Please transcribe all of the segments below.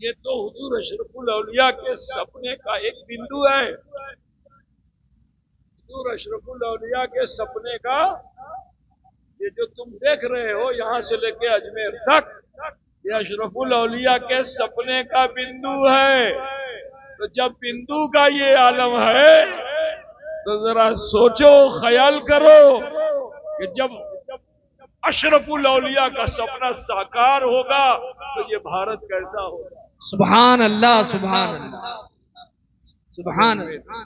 یہ تو حضور اشرف الاولیاء کے سپنے کا ایک بندو ہے. حضور اشرف الاولیاء کے سپنے کا یہ جو تم دیکھ رہے ہو یہاں سے لے کے اجمیر تک یہ اشرف الاولیاء کے سپنے کا بندو ہے. تو جب بندو کا یہ عالم ہے تو ذرا سوچو خیال کرو کہ جب اشرف الاولیاء کا سپنا ساکار ہوگا تو یہ بھارت کیسا ہوگا. سبحان اللہ سبحان اللہ سبحان اللہ.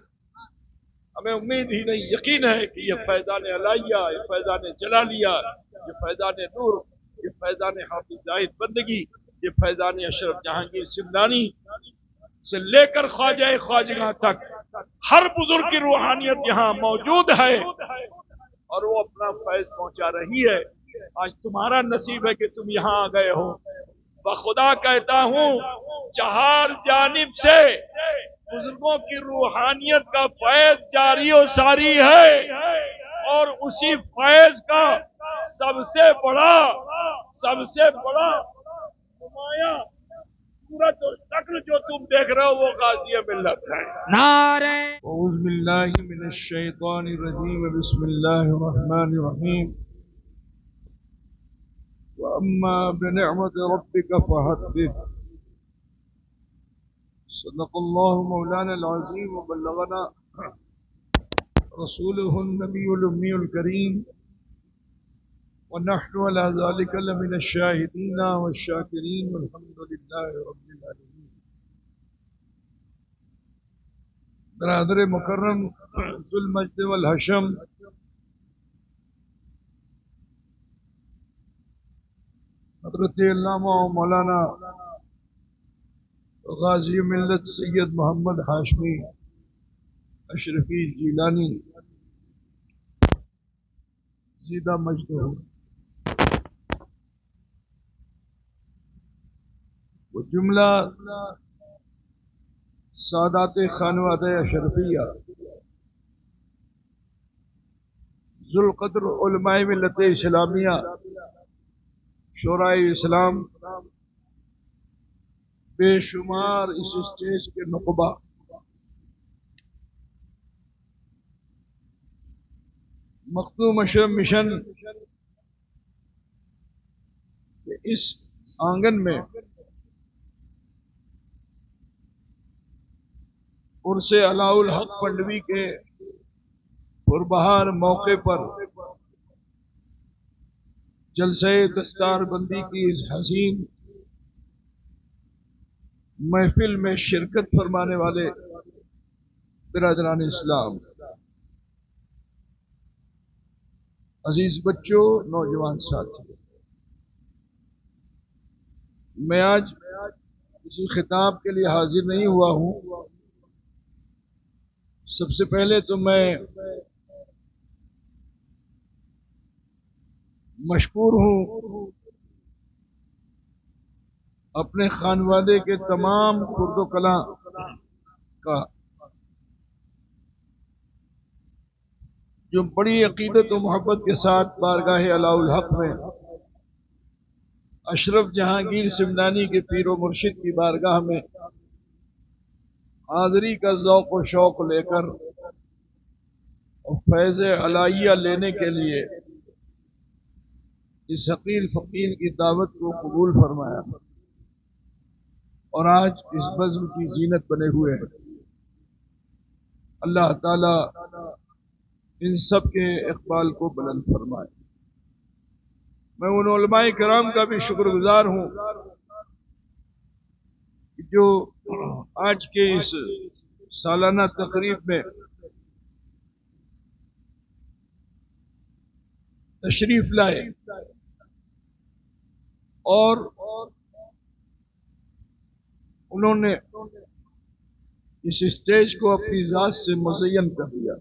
ہمیں امید ہی نہیں، یقین ہے کہ یہ فیضان علیہ، یہ فیضان جلالیہ، یہ فیضان نور، یہ فیضان حافظ زاہد بندگی، یہ فیضان اشرف جہانگیر سمنانی سے لے کر خواجہ خواجگاں تک ہر بزرگ کی روحانیت یہاں موجود ہے اور وہ اپنا فیض پہنچا رہی ہے. آج تمہارا نصیب ہے کہ تم یہاں آ گئے ہو. بخدا کہتا ہوں چہار جانب سے بزرگوں کی روحانیت کا فیض جاری و ساری ہے اور اسی فیض کا سب سے بڑا نمایاں صورت اور شکل جو تم دیکھ رہے ہو وہ غازی ملت ہے. نعرہ اعوذ باللہ من الشیطان الرجیم بسم اللہ الرحمن الرحیم. واما بنعمت ربک فحدث. صدق اللہ مولانا العظیم وبلغنا رسوله النبی الامی الکریم ونحن على ذلك لمن الشاهدين والشاكرين والحمد لله رب العالمين. برادر مکرم ذو المجد والحشم، حضرت علامہ مولانا غازی ملت سید محمد ہاشمی اشرفی جیلانی زیدہ مجدہ، وہ جملہ سادات خانوادہ اشرفیہ ذوالقدر علماء ملت اسلامیہ شورائے اسلام بے شمار اس اسٹیج کے نقبہ، مختوم اشرف مشن کے اس آنگن میں عرس علاء الحق پنڈوی کے پربہار موقع پر جلسہ دستار بندی کی اس حسین محفل میں شرکت فرمانے والے برادران اسلام، عزیز بچوں، نوجوان ساتھی، میں آج کسی خطاب کے لیے حاضر نہیں ہوا ہوں. سب سے پہلے تو میں مشکور ہوں اپنے خانوادے کے تمام خرد و کلاں کا جو بڑی عقیدت و محبت کے ساتھ بارگاہ علاء الحق میں اشرف جہانگیر سمنانی کے پیر و مرشد کی بارگاہ میں حاضری کا ذوق و شوق لے کر اور فیض علیہ لینے کے لیے اس حقیر فقیر کی دعوت کو قبول فرمایا اور آج اس بزم کی زینت بنے ہوئے ہیں. اللہ تعالی ان سب کے اقبال کو بلند فرمائے. میں ان علماء کرام کا بھی شکر گزار ہوں جو آج کے اس سالانہ تقریب میں تشریف لائے اور انہوں نے اس اسٹیج کو اپنی ذات سے مزین کر دیا،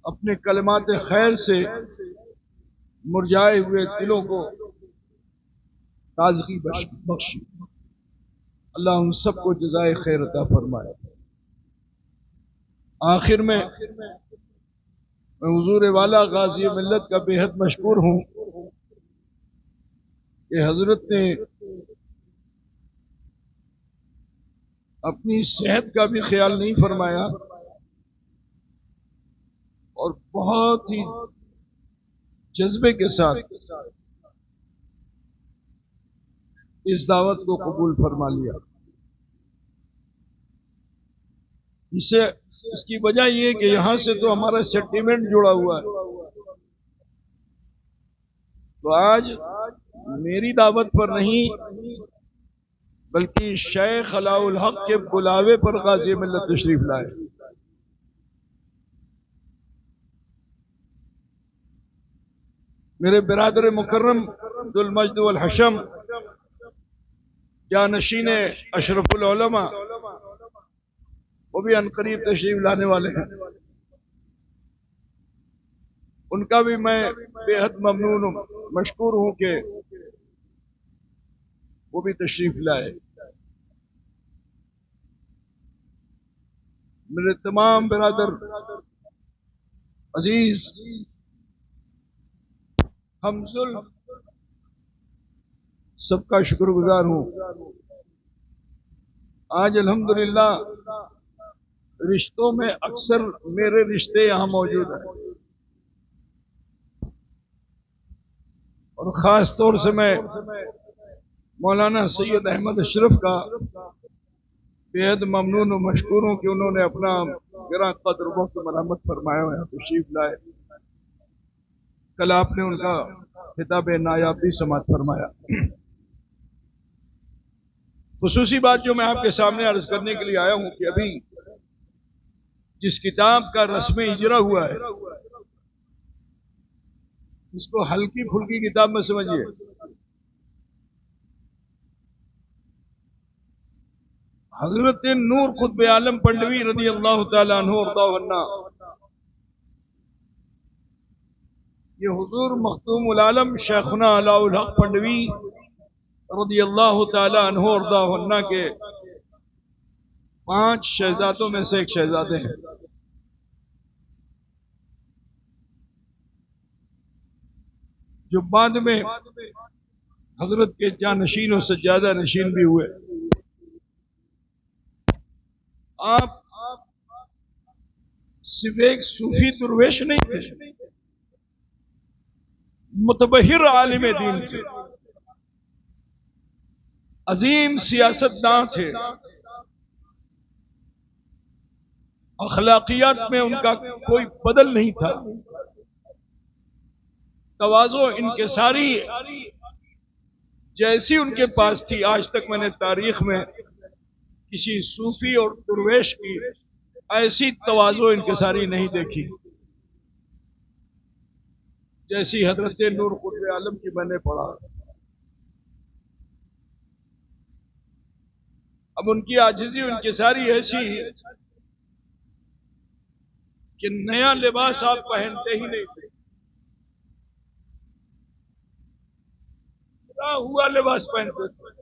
اپنے کلمات خیر سے مرجھائے ہوئے دلوں کو تازگی بخشی. اللہ ان سب کو جزائے خیر عطا فرمائے. آخر میں حضور والا غازی ملت کا بے حد مشکور ہوں کہ حضرت نے اپنی صحت کا بھی خیال نہیں فرمایا اور بہت ہی جذبے کے ساتھ اس دعوت کو قبول فرما لیا. اس کی وجہ یہ کہ یہاں سے تو ہمارا سینٹیمنٹ جڑا ہوا ہے. تو آج میری دعوت پر نہیں بلکہ شیخ علاء الحق کے بلاوے پر غازی ملت تشریف لائے. میرے برادر مکرم ذو المجد والحشم جانشین اشرف العلماء وہ بھی عنقریب تشریف لانے والے ہیں. ان کا بھی میں بے حد ممنون ہوں، مشکور ہوں کہ وہ بھی تشریف لائے. میرے تمام برادر عزیز ہمزل سب کا شکر گزار ہوں. آج الحمدللہ رشتوں میں اکثر میرے رشتے یہاں موجود ہیں اور خاص طور سے میں مولانا سید احمد اشرف کا بے حد ممنون و مشکور ہوں کہ انہوں نے اپنا گراں قدر وقت مرحمت فرمایا ہوا تشریف لائے. کل آپ نے ان کا خطاب نایاب بھی سماعت فرمایا. خصوصی بات جو میں آپ کے سامنے عرض کرنے کے لیے آیا ہوں کہ ابھی جس کتاب کا رسم اجرا ہوا ہے اس کو ہلکی پھلکی کتاب میں سمجھیے. حضرت نور قطب عالم پنڈوی رضی اللہ تعالیٰ عنہ وارضاہ عنہ یہ حضور مختوم العالم شیخنا علاء الحق پنڈوی رضی اللہ تعالیٰ عنہ وارضاہ عنہ کے 5 شہزادوں میں سے ایک شہزادے ہیں. جو بعد میں حضرت کے جانشین و سجادہ نشین بھی ہوئے. آپ صرف ایک صوفی درویش نہیں تھے، متبحر عالم دین تھے، عظیم سیاستداں تھے. اخلاقیات میں ان کا کوئی بدل نہیں تھا. تواضع انکساری جیسی ان کے پاس تھی آج تک میں نے تاریخ میں کسی صوفی اور درویش کی ایسی تواضع انکساری نہیں دیکھی جیسی حضرت نور قطب عالم کی میں نے پڑھا. اب ان کی عاجزی و انکساری ایسی کہ نیا لباس آپ پہنتے ہی نہیں تھے، پورا ہوا لباس پہنتے تھے.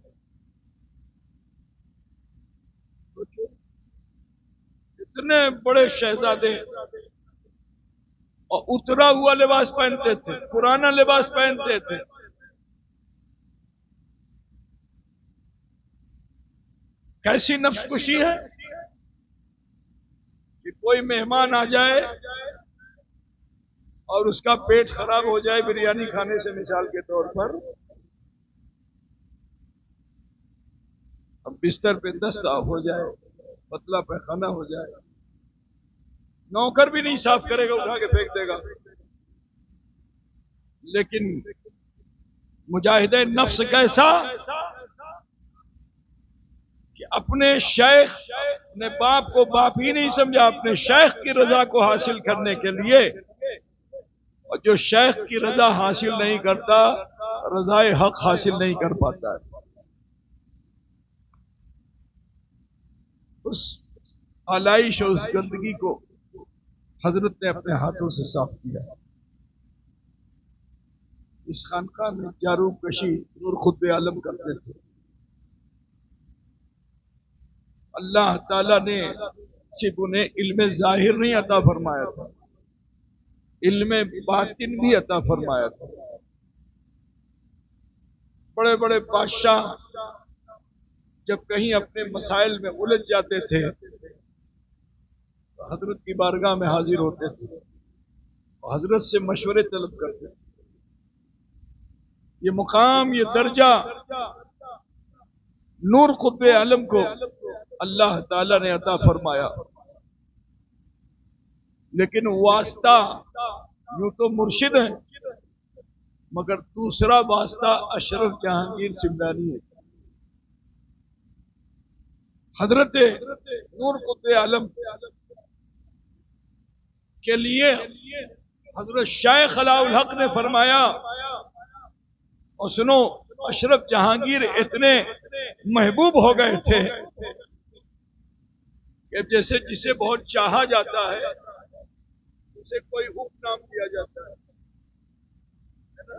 اتنے بڑے شہزادے اور اترا ہوا لباس پہنتے تھے، پرانا لباس پہنتے تھے. کیسی نفس کشی ہے کہ کوئی مہمان آ جائے اور اس کا پیٹ خراب ہو جائے بریانی کھانے سے مثال کے طور پر، اب بستر پہ دست ہو جائے، پتلا پیخانہ ہو جائے، نوکر بھی نہیں صاف کرے گا، اٹھا کے پھینک دے گا. لیکن مجاہد نفس کیسا کہ اپنے شیخ نے باپ کو باپ ہی نہیں سمجھا، اپنے شیخ کی رضا کو حاصل کرنے کے لیے، اور جو شیخ کی رضا حاصل نہیں کرتا رضائے حق حاصل نہیں کر پاتا ہے. اس آلائش اور اس گندگی کو حضرت نے اپنے ہاتھوں سے صاف کیا. اس خانقاہ میں جاروب کشی نور قطب عالم کرتے تھے. اللہ تعالیٰ نے صرف انہیں علم ظاہر نہیں عطا فرمایا تھا، علم باطن بھی عطا فرمایا تھا. بڑے بڑے بادشاہ جب کہیں اپنے مسائل میں الجھ جاتے تھے تو حضرت کی بارگاہ میں حاضر ہوتے تھے، حضرت سے مشورے طلب کرتے تھے۔ یہ مقام، یہ درجہ نور قطب عالم کو اللہ تعالی نے عطا فرمایا، لیکن واسطہ یوں تو مرشد ہے، مگر دوسرا واسطہ اشرف جہانگیر سمنانی ہے۔ حضرت نور قطب عالم کے لیے حضرت شیخ علاء الحق نے فرمایا، اور سنو، اشرف جہانگیر اتنے محبوب ہو گئے تھے کہ جیسے جسے بہت چاہا جاتا ہے اسے کوئی اپ نام دیا جاتا ہے نا؟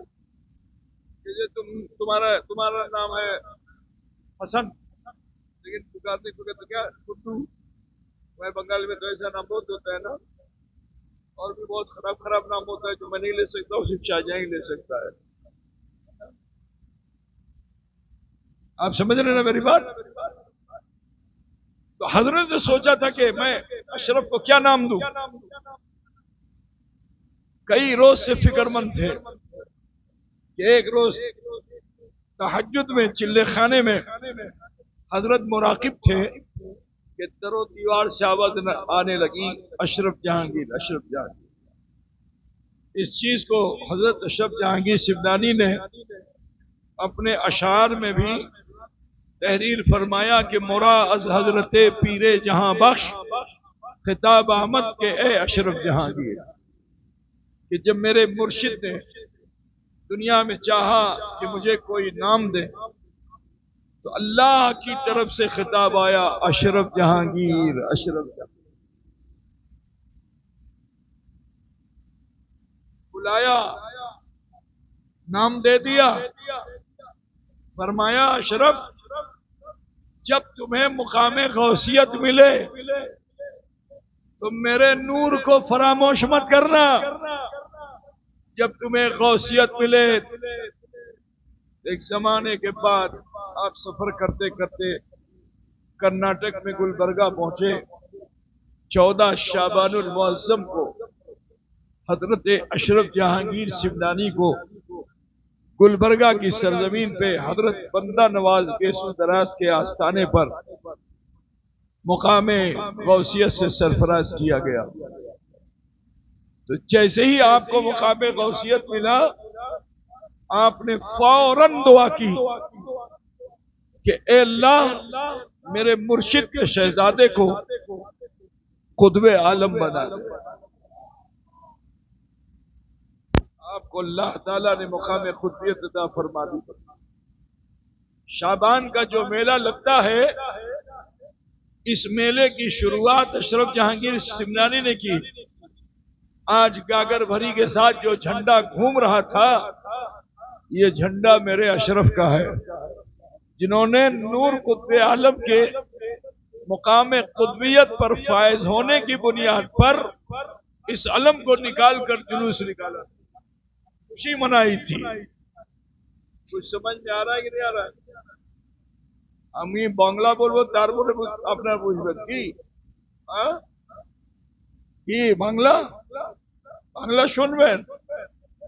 جیسے تمہارا نام ہے حسن، لیکن پکارنے کو کہتے کیا ٹٹو، میں بنگال میں تو ایسا نام بہت ہوتا ہے نا، اور بھی بہت خراب نام ہوتا ہے جو میں نہیں لے سکتا، صرف شاہجہاں ہی لے سکتا ہے۔ آپ سمجھ رہے ہیں نا میری بات؟ تو حضرت نے سوچا تھا کہ میں اشرف کو کیا نام دوں۔ کئی روز سے فکر مند تھے کہ ایک روز تہجد میں چلے خانے میں حضرت مراقب تھے کہ در و دیوار سے آواز آنے لگی، اشرف جہانگیر، اشرف جہانگیر۔ اس چیز کو حضرت اشرف جہانگیر سمنانی نے اپنے اشعار میں بھی تحریر فرمایا کہ مرا از حضرت پیر جہاں بخش خطاب احمد کے اے اشرف جہانگیر، کہ جب میرے مرشد نے دنیا میں چاہا کہ مجھے کوئی نام دے تو اللہ کی طرف سے خطاب آیا، اشرف جہانگیر، اشرف جہانگیر۔ بلایا، نام دے دیا، فرمایا اشرف جب تمہیں مقام غوثیت ملے تم میرے نور کو فراموش مت کرنا۔ جب تمہیں غوثیت ملے، ایک زمانے کے بعد آپ سفر کرتے کرتے کرناٹک میں گلبرگہ پہنچے۔ 14 شعبان المعظم کو حضرت اشرف جہانگیر سمنانی کو گلبرگہ کی سرزمین پہ حضرت بندہ نواز گیسو دراز کے آستانے پر مقام غوثیت سے سرفراز کیا گیا۔ تو جیسے ہی آپ کو مقام غوثیت ملا، آپ نے فوراً دعا کی کہ اے اللہ میرے مرشد کے شہزادے کو قطب عالم بنا دے۔ آپ کو اللہ تعالیٰ نے مقام قطبیت عطا فرما دی۔ شعبان کا جو میلہ لگتا ہے، اس میلے کی شروعات اشرف جہانگیر سمنانی نے کی۔ آج گاگر بھری کے ساتھ جو جھنڈا گھوم رہا تھا، یہ جھنڈا میرے اشرف کا ہے، جنہوں نے نور قطب عالم کے مقام قطبیت پر فائز ہونے کی بنیاد پر اس علم کو نکال کر جلوس نکالا، خوشی منائی تھی۔ کچھ سمجھ میں آ رہا ہے کہ نہیں آ رہا ہے؟ আমি বাংলা বলবো তারপরে আপনার বুঝবেন কি কি বাংলা বাংলা শুনবেন,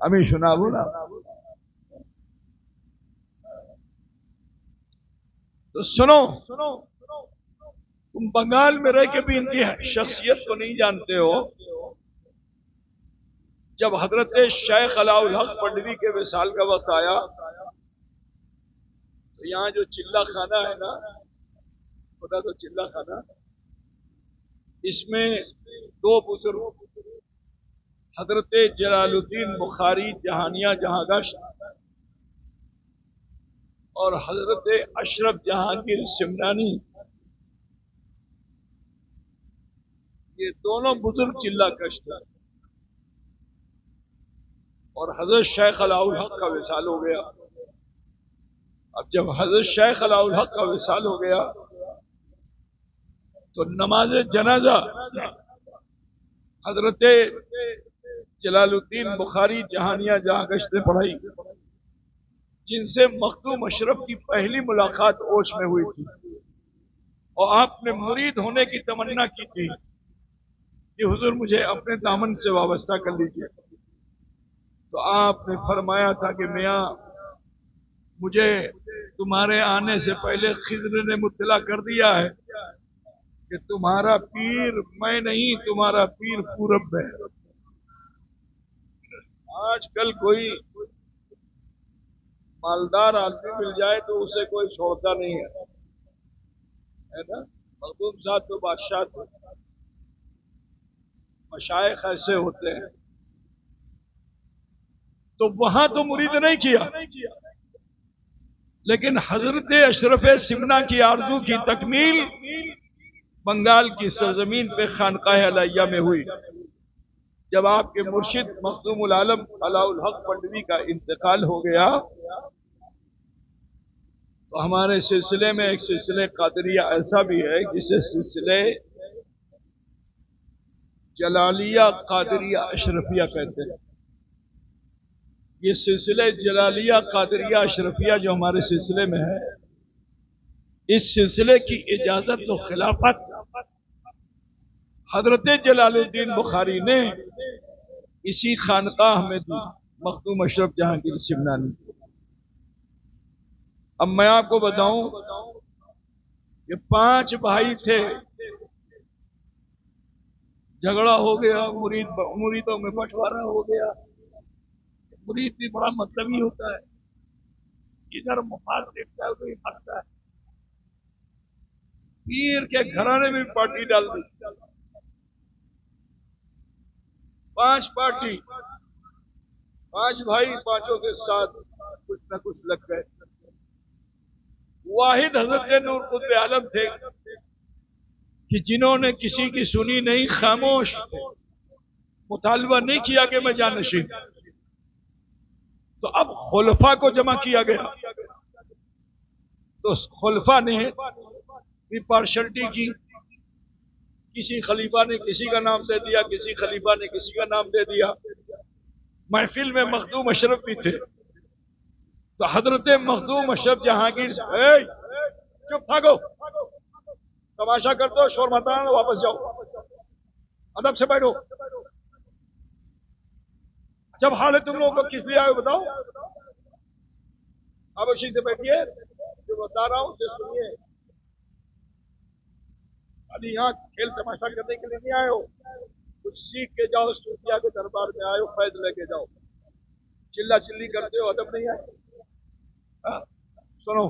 আমি শোনাবো না। تو سنو، تم بنگال میں رہ کے بھی ان کی شخصیت کو نہیں جانتے ہو۔ جب حضرت شیخ علاء الحق پنڈوی کے وصال کا وقت آیا تو یہاں جو چلہ خانہ ہے نا، خدا تو چلہ خانہ، اس میں 2 بزرگ حضرت جلال الدین بخاری جہانیہ جہاں گشت اور حضرت اشرف جہانگیر سمنانی، یہ دونوں بزرگ چلہ کشت ہیں، اور حضرت شیخ علاء الحق کا وصال ہو گیا۔ اب جب حضرت شیخ علاء الحق کا وصال ہو گیا تو نماز جنازہ حضرت جلال الدین بخاری جہانیہ جہاں گشت نے پڑھائی، جن سے مخدوم اشرف کی پہلی ملاقات اوش میں ہوئی تھی۔ اور آپ نے مرید ہونے کی تمنا کی تھی کہ حضور مجھے اپنے دامن سے وابستہ کر لیجیے، تو آپ نے فرمایا تھا کہ میاں مجھے تمہارے آنے سے پہلے خضر نے مطلع کر دیا ہے کہ تمہارا پیر میں نہیں، تمہارا پیر پورب ہے۔ آج کل کوئی مالدار آدمی مل جائے تو اسے کوئی چھوڑتا نہیں ہے نا۔ مخدوم صاحب تو بادشاہ تھے، مشائخ ایسے ہوتے ہیں، تو وہاں تو مرید نہیں کیا، لیکن حضرت اشرف سمنا کی آرزو کی تکمیل بنگال کی سرزمین پہ خانقاہ علیہ میں ہوئی، جب آپ کے مرشد مخدوم العالم علاء الحق پنڈوی کا انتقال ہو گیا تو ہمارے سلسلے میں ایک سلسلے قادریہ ایسا بھی ہے جسے سلسلے جلالیہ قادریہ اشرفیہ کہتے ہیں۔ یہ سلسلے جلالیہ قادریہ اشرفیہ جو ہمارے سلسلے میں ہے، اس سلسلے کی اجازت و خلافت حضرت جلال الدین بخاری نے اسی خانقاہ میں دی، مخدوم اشرف جہانگیر سمنانی۔ اب میں آپ کو بتاؤں کہ 5 بھائی تھے، جھگڑا ہو گیا، مریدوں میں بٹوارا ہو گیا۔ مرید بھی بڑا مطلبی ہوتا ہے، ادھر مفاد دیکھتا ہے ادھر بھاگتا ہے، پیر کے گھرانے میں پارٹی ڈال دی، 5 پارٹی، 5 بھائی، 5 کے ساتھ کچھ نہ کچھ لگ گئے۔ واحد حضرت نور قطب عالم تھے کہ جنہوں نے کسی کی سنی نہیں، خاموش تھے، مطالبہ نہیں کیا کہ میں جانشین۔ تو اب خلفاء کو جمع کیا گیا، تو خلفاء نے بھی پارشلٹی کی، کسی خلیفہ نے کسی کا نام دے دیا، کسی خلیفہ نے کسی کا نام دے دیا۔ محفل میں مخدوم اشرف بھی تھے، تو حضرت مخدوم اشرف جہانگیر چپ بھاگو، تماشا کر دو، شور مت آنا، واپس جاؤ، ادب سے بیٹھو۔ جب حال ہے تم لوگوں کو کس لیے آئے بتاؤ، اب اسی سے بیٹھیے، جو بتا رہا ہوں اسے سنیے، ابھی یہاں کھیل تماشا کرنے کے لیے نہیں آئے ہو، کچھ سیکھ کے جاؤ، صوفیاء کے دربار میں آئے ہو، فیض لے کے جاؤ، چلا چلی کرتے ہو، ادب نہیں آئے۔ سنو،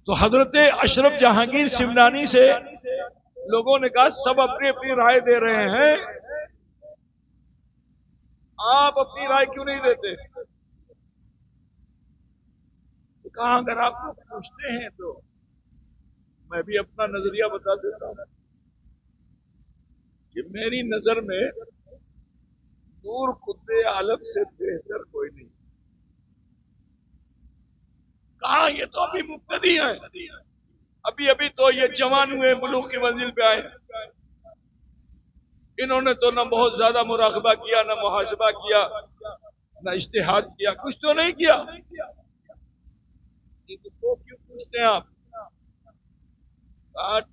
تو حضرت اشرف جہانگیر سمنانی سے لوگوں نے کہا سب اپنی اپنی رائے دے رہے ہیں، آپ اپنی رائے کیوں نہیں دیتے؟ کہاں اگر آپ لوگ پوچھتے ہیں تو میں بھی اپنا نظریہ بتا دیتا ہوں کہ میری نظر میں نور قطب عالم سے بہتر کوئی نہیں۔ کہاں یہ تو ابھی مبتدی ہیں، ابھی تو یہ جوان ہوئے، بلوغ کی منزل پہ آئے، انہوں نے تو نہ بہت زیادہ مراقبہ کیا، نہ محاسبہ کیا، نہ اجتہاد کیا، کچھ تو نہیں کیا۔ تو کیوں پوچھتے ہیں آپ؟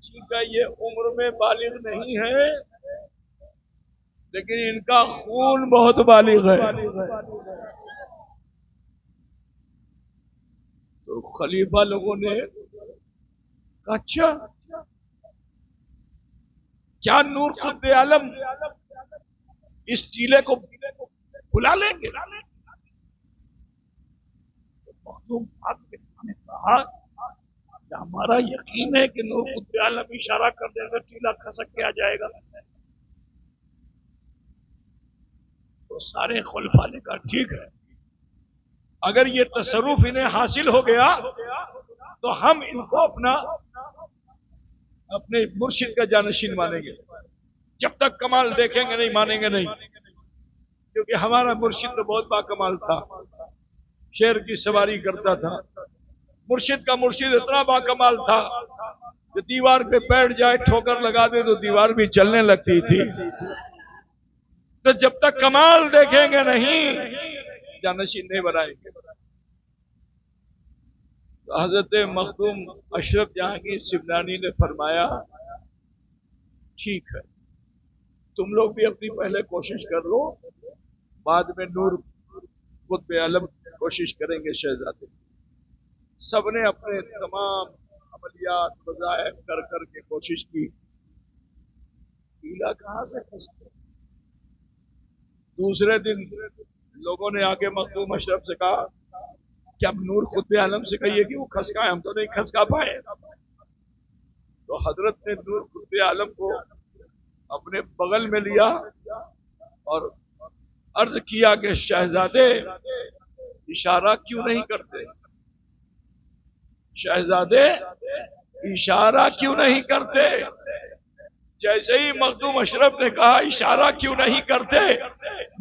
ٹھیک ہے، یہ عمر میں بالغ نہیں ہے لیکن ان کا خون بہت بالغ ہے۔ تو خلیفہ لوگوں نے کہا اچھا کیا نور قطب عالم اس ٹیلے کو بلا لیں گے؟ مخدوم صاحب نے کہا کہ ہمارا یقین ہے کہ نور قطب عالم اشارہ کر دے گا، ٹیلا کھسک کے آ جائے گا۔ تو سارے خلفاء نے کہا ٹھیک ہے، اگر یہ تصرف انہیں حاصل ہو گیا تو ہم ان کو اپنے مرشد کا جانشین مانیں گے، جب تک کمال دیکھیں گے نہیں مانیں گے نہیں، کیونکہ ہمارا مرشد تو بہت باکمال تھا، شیر کی سواری کرتا تھا۔ مرشد کا مرشد اتنا باکمال تھا کہ دیوار پہ بیٹھ جائے، ٹھوکر لگا دے تو دیوار بھی چلنے لگتی تھی۔ تو جب تک کمال دیکھیں گے نہیں جانشین نہیں بنائیں گے۔ تو حضرت مخدوم اشرف جہانگیر سمنانی نے فرمایا ٹھیک ہے، تم لوگ بھی اپنی پہلے کوشش کر لو، بعد میں نور خود بے علم کوشش کریں گے شہزادے۔ سب نے اپنے تمام عملیات وظائف کر کر کے کوشش کی، پیلا کہاں سے پھنس گیا۔ دوسرے دن لوگوں نے آگے مخدوم اشرف سے کہا کہ اب نور خود بے عالم سے کہیے کہ وہ کھسکائے، ہم تو نہیں کھسکا پائے۔ تو حضرت نے نور خود بے عالم کو اپنے بغل میں لیا اور عرض کیا کہ شہزادے اشارہ کیوں نہیں کرتے، شہزادے اشارہ کیوں نہیں کرتے۔ جیسے ہی مخدوم اشرف نے کہا اشارہ کیوں نہیں کرتے،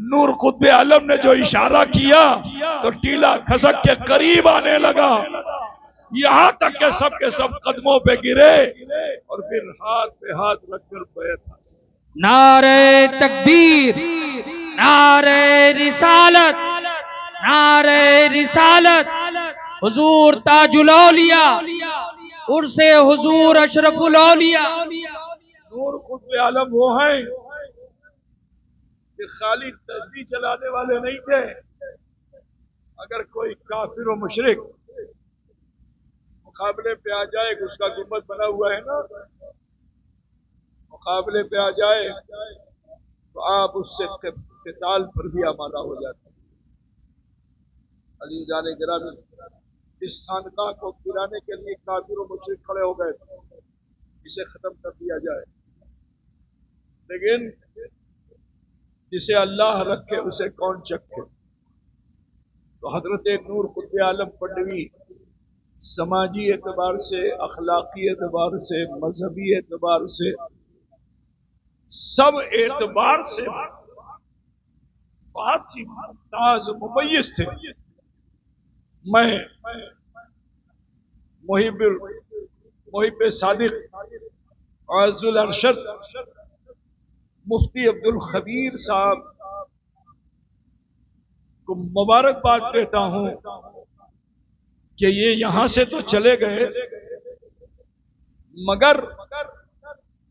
نور قطب عالم نے جو اشارہ کیا تو ٹیلا کھسک کے قریب آنے لگا، یہاں تک کہ سب کے سب قدموں پہ گرے اور پھر ہاتھ پہ ہاتھ رکھ کر بیعت حاصل۔ نعرہ تکبیر، نعرہ رسالت، نعرہ رسالت، حضور تاج الاولیاء، عرس حضور اشرف الاولیاء۔ نور قطب عالم وہ ہیں کہ خالی تسبیح چلانے والے نہیں تھے۔ اگر کوئی کافر و مشرک مقابلے پہ آ جائے، اس کا گنبد بنا ہوا ہے نا، مقابلے پہ آ جائے تو آپ اس سے قتال پر بھی آمادہ ہو جاتے ہیں۔ عزیزان گرامی، اس خانقاہ کو گرانے کے لیے کافر و مشرک کھڑے ہو گئے تھے، اسے ختم کر دیا جائے، لیکن جسے اللہ رکھے اسے کون چکھے۔ تو حضرت نور قطب عالم پنڈوی سماجی اعتبار سے، اخلاقی اعتبار سے، مذہبی اعتبار سے، سب اعتبار سے بہت ہی ممتاز ممیز تھے۔ میں محب صادق عز الارشد مفتی عبد الخبیر صاحب کو مبارکباد دیتا ہوں کہ یہ یہاں سے تو چلے گئے مگر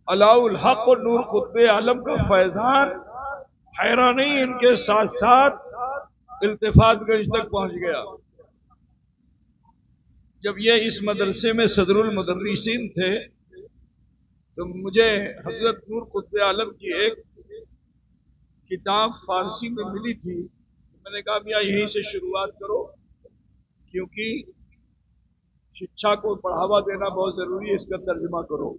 علاء الحق و نور قطب عالم کا فیضان حیرانی ان کے ساتھ ساتھ التفات گنج تک پہنچ گیا۔ جب یہ اس مدرسے میں صدر المدرسین تھے تو مجھے حضرت نور قطب عالم کی ایک کتاب فارسی میں ملی تھی، میں نے کہا میاں یہیں سے شروعات کرو، کیونکہ شکشا کو بڑھاوا دینا بہت ضروری ہے، اس کا ترجمہ کرو۔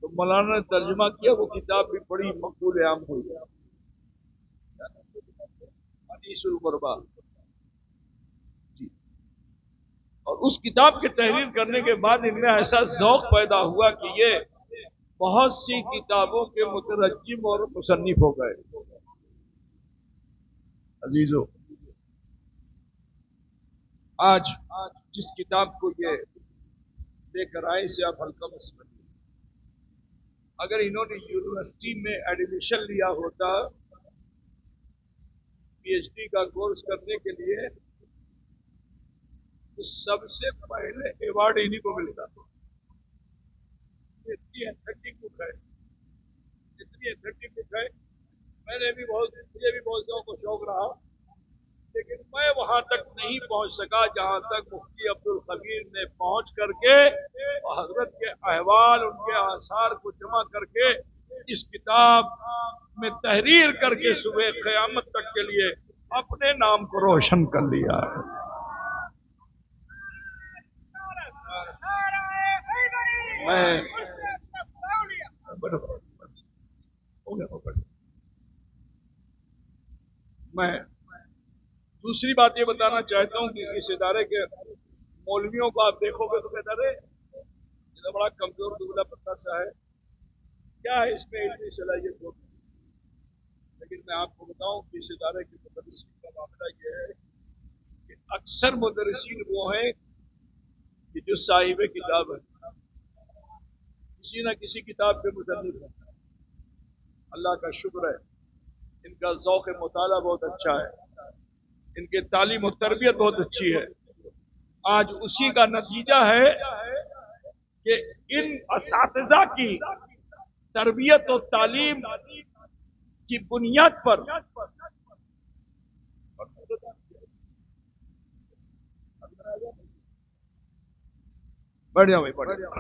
تو مولانا نے ترجمہ کیا، وہ کتاب بھی بڑی مقبول عام ہوئی، انیس الغربا جی۔ اور اس کتاب کی تحریر کرنے کے بعد ان میں ایسا ذوق پیدا ہوا کہ یہ بہت سی کتابوں کے مترجم اور مصنف ہو گئے۔ عزیزو، آج جس کتاب کو یہ لے کر آئے اسے آپ ہلکا مت سمجھیں۔ اگر انہوں نے یونیورسٹی میں ایڈمیشن لیا ہوتا پی ایچ ڈی کا کورس کرنے کے لیے تو سب سے پہلے ایوارڈ انہیں کو ملتا۔ اتنی ایتھیٹک بک ہے، اتنی ایتھیٹک بک ہے۔ مجھے بھی بہت ذوق و شوق رہا، لیکن میں وہاں تک نہیں پہنچ سکا جہاں تک مفتی عبد الخبیر نے پہنچ کر کے حضرت کے احوال، ان کے آثار کو جمع کر کے اس کتاب میں تحریر کر کے صبح قیامت تک کے لیے اپنے نام کو روشن کر لیا ہے۔ میں دوسری بات یہ بتانا چاہتا ہوں کہ اس ادارے کے مولویوں کو آپ دیکھو گے تو کہتے ہیں یہ تو بڑا کمزور دبلا پتلا سا ہے، کیا ہے اس میں علمی صلاحیت ہوتی ہے۔ لیکن میں آپ کو بتاؤں کہ اس ادارے کے مدرسین کا معاملہ یہ ہے کہ اکثر مدرسین وہ ہیں کہ جو صاحب کتاب ہے، کسی نہ کسی کتاب کے مصنف ہیں۔ اللہ کا شکر ہے، ان کا ذوق مطالعہ بہت اچھا ہے، ان کی تعلیم و تربیت بہت اچھی ہے۔ آج اسی کا نتیجہ ہے کہ ان اساتذہ کی تربیت و تعلیم کی بنیاد پر بڑھ جاؤ بھائی، بڑھ جاؤ۔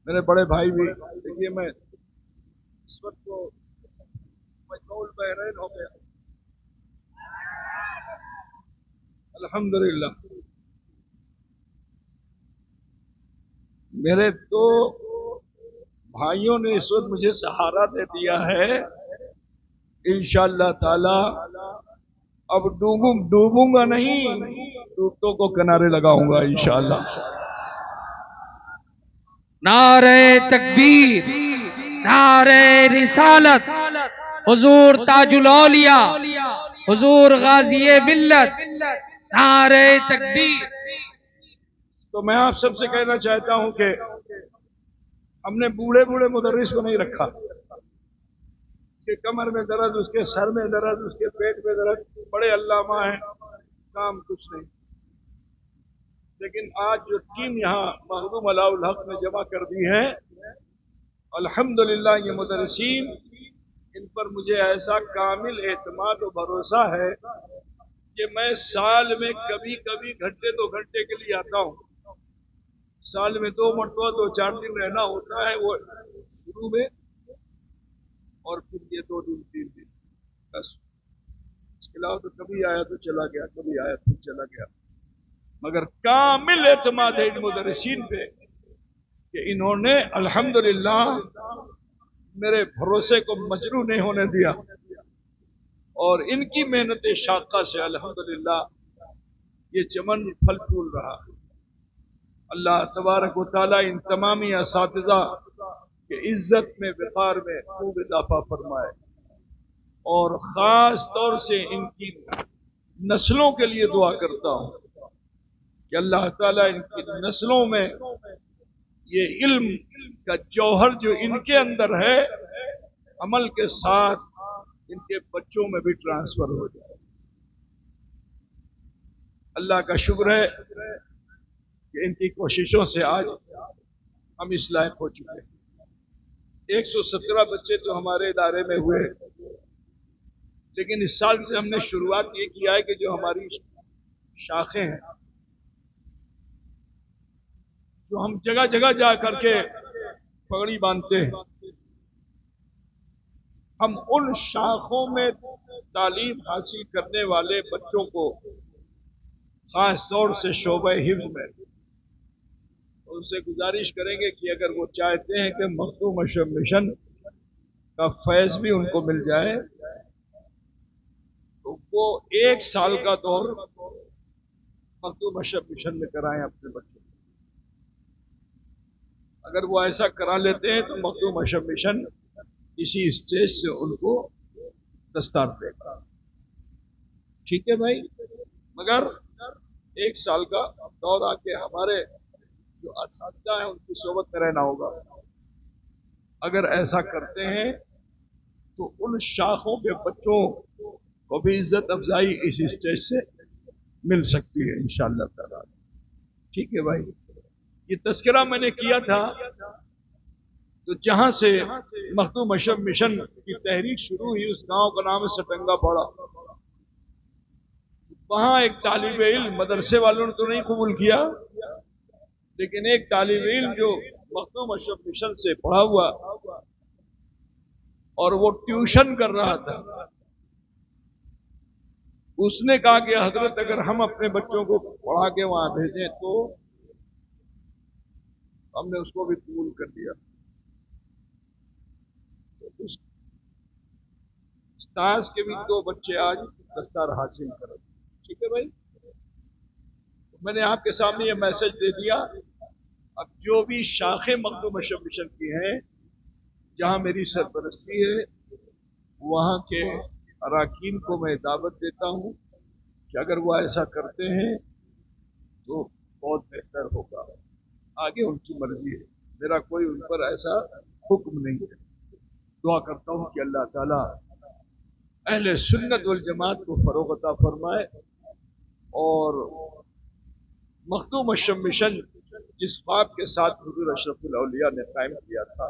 میرے بڑے بھائی بھی دیکھیے، میں اس وقت تو مجموعہ بحرین ہو گیا الحمدللہ۔ میرے دو بھائیوں نے اس وقت مجھے سہارا دے دیا ہے، انشاءاللہ تعالی اب ڈوبوں گا نہیں، ڈوبتوں کو کنارے لگاؤں گا انشاءاللہ۔ نعرہ تکبیر، نعرہ رسالت، حضور تاج الاولیاء، حضور غازی ملت، نعرہ تکبیر۔ تو میں آپ سب سے کہنا چاہتا ہوں کہ ہم نے بوڑھے بوڑھے مدرس کو نہیں رکھا، اس کے کمر میں درد، اس کے سر میں درد، اس کے پیٹ میں درد، بڑے علامہ ہیں، کام کچھ نہیں۔ لیکن آج جو ٹیم یہاں مخدوم علاء الحق نے جمع کر دی ہے، الحمدللہ یہ مدرسین، ان پر مجھے ایسا کامل اعتماد و بھروسہ ہے کہ میں سال میں کبھی کبھی گھنٹے 2 گھنٹے کے لیے آتا ہوں، سال میں 2 مرتبہ 2-4 دن رہنا ہوتا ہے، وہ شروع میں، اور پھر یہ 2 دن 3 دن بس۔ اس کے علاوہ تو کبھی آیا تو چلا گیا، کبھی آیا تو چلا گیا، مگر کامل اعتماد ہے ان مدرسین پہ کہ انہوں نے الحمدللہ میرے بھروسے کو مجروح نہیں ہونے دیا، اور ان کی محنت شاقہ سے الحمدللہ یہ چمن پھل پھول رہا۔ اللہ تبارک و تعالی ان تمامی اساتذہ کے عزت میں، وقار میں خوب اضافہ فرمائے، اور خاص طور سے ان کی نسلوں کے لیے دعا کرتا ہوں کہ اللہ تعالیٰ ان کی نسلوں میں یہ علم کا جوہر جو ان کے اندر ہے، عمل کے ساتھ ان کے بچوں میں بھی ٹرانسفر ہو جائے۔ اللہ کا شکر ہے کہ ان کی کوششوں سے آج ہم اس لائق ہو چکے ہیں۔ 117 بچے تو ہمارے ادارے میں ہوئے، لیکن اس سال سے ہم نے شروعات یہ کیا ہے کہ جو ہماری شاخیں ہیں، جو ہم جگہ جگہ جا کر کے پگڑی باندھتے ہیں، ہم ان شاخوں میں تعلیم حاصل کرنے والے بچوں کو خاص طور سے شعبہ حفظ میں ان سے گزارش کریں گے کہ اگر وہ چاہتے ہیں کہ مخدوم اشرف مشن کا فیض بھی ان کو مل جائے تو وہ 1 سال کا دور مخدوم اشرف مشن میں کرائیں اپنے بچوں کو۔ اگر وہ ایسا کرا لیتے ہیں تو مخدوم اشرف مشن اسی اسٹیج سے ان کو دستار دے گا۔ ٹھیک ہے بھائی، مگر 1 سال کا دور آ کے ہمارے جو اساتذہ ہیں ان کی صحبت میں رہنا ہوگا۔ اگر ایسا کرتے ہیں تو ان شاخوں کے بچوں کو بھی عزت افزائی اس اسٹیج سے مل سکتی ہے انشاءاللہ تعالی۔ ٹھیک ہے بھائی، یہ تذکرہ میں نے کیا تھا تو جہاں سے مخدوم اشرف مشن کی تحریک شروع ہوئی، اس گاؤں کا نام ہے سٹنگا پڑا۔ وہاں ایک طالب علم، مدرسے والوں نے تو نہیں قبول کیا، لیکن ایک طالب علم جو مخدوم اشرف مشن سے پڑھا ہوا اور وہ ٹیوشن کر رہا تھا، اس نے کہا کہ حضرت اگر ہم اپنے بچوں کو پڑھا کے وہاں بھیجیں تو ہم نے اس کو بھی قبول کر لیا۔ اس استاذ کے بھی 2 بچے آج دستار حاصل کر۔ ٹھیک ہے بھائی، میں نے آپ کے سامنے یہ میسج دے دیا۔ اب جو بھی شاخیں مخدوم اشرف مشن کی ہیں، جہاں میری سرپرستی ہے، وہاں کے اراکین کو میں دعوت دیتا ہوں کہ اگر وہ ایسا کرتے ہیں تو بہت بہتر ہوگا۔ آگے ان کی مرضی ہے، میرا کوئی ان پر ایسا حکم نہیں ہے۔ دعا کرتا ہوں کہ اللہ تعالیٰ اہل سنت والجماعت کو فروغ عطا فرمائے اور مخدوم الشم مشن جس خواب کے ساتھ حضور اشرف الاولیاء نے قائم کیا تھا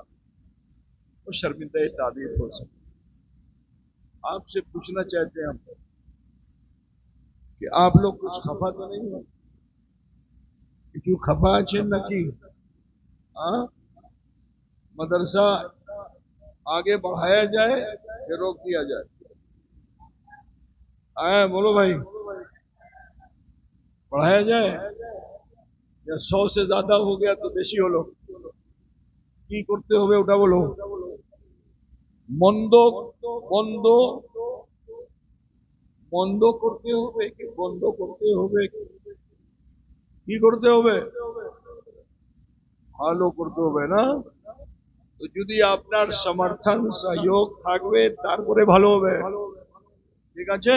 وہ شرمندہ تعبیر ہو سکے. آپ سے پوچھنا چاہتے ہیں ہم کہ آپ لوگ کچھ خفا تو نہیں ہو کہ جو خفا چھن نکی مدرسہ آگے بڑھایا جائے کہ روک دیا جائے؟ بولو بھائی، بڑھایا جائے یا 100 سے زیادہ ہو گیا تو بیشی ہو لو کی کرتے ہوئے اٹھا بولو মন্দ বন্ধ বন্ধ করতে হবে কি বন্ধ করতে হবে কি করতে হবে ভালো করতে হবে না তো যদি আপনার সমর্থন সহযোগ থাকবে তারপরে ভালো হবে ঠিক আছে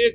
1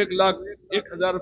1,01,000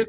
1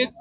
1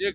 1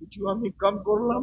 কিছু আমি কম করলাম?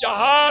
4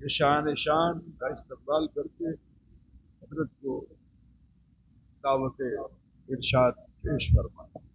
یہ شان شان کا استقبال کر کے حضرت کو دعوت ارشاد پیش فرمائیں.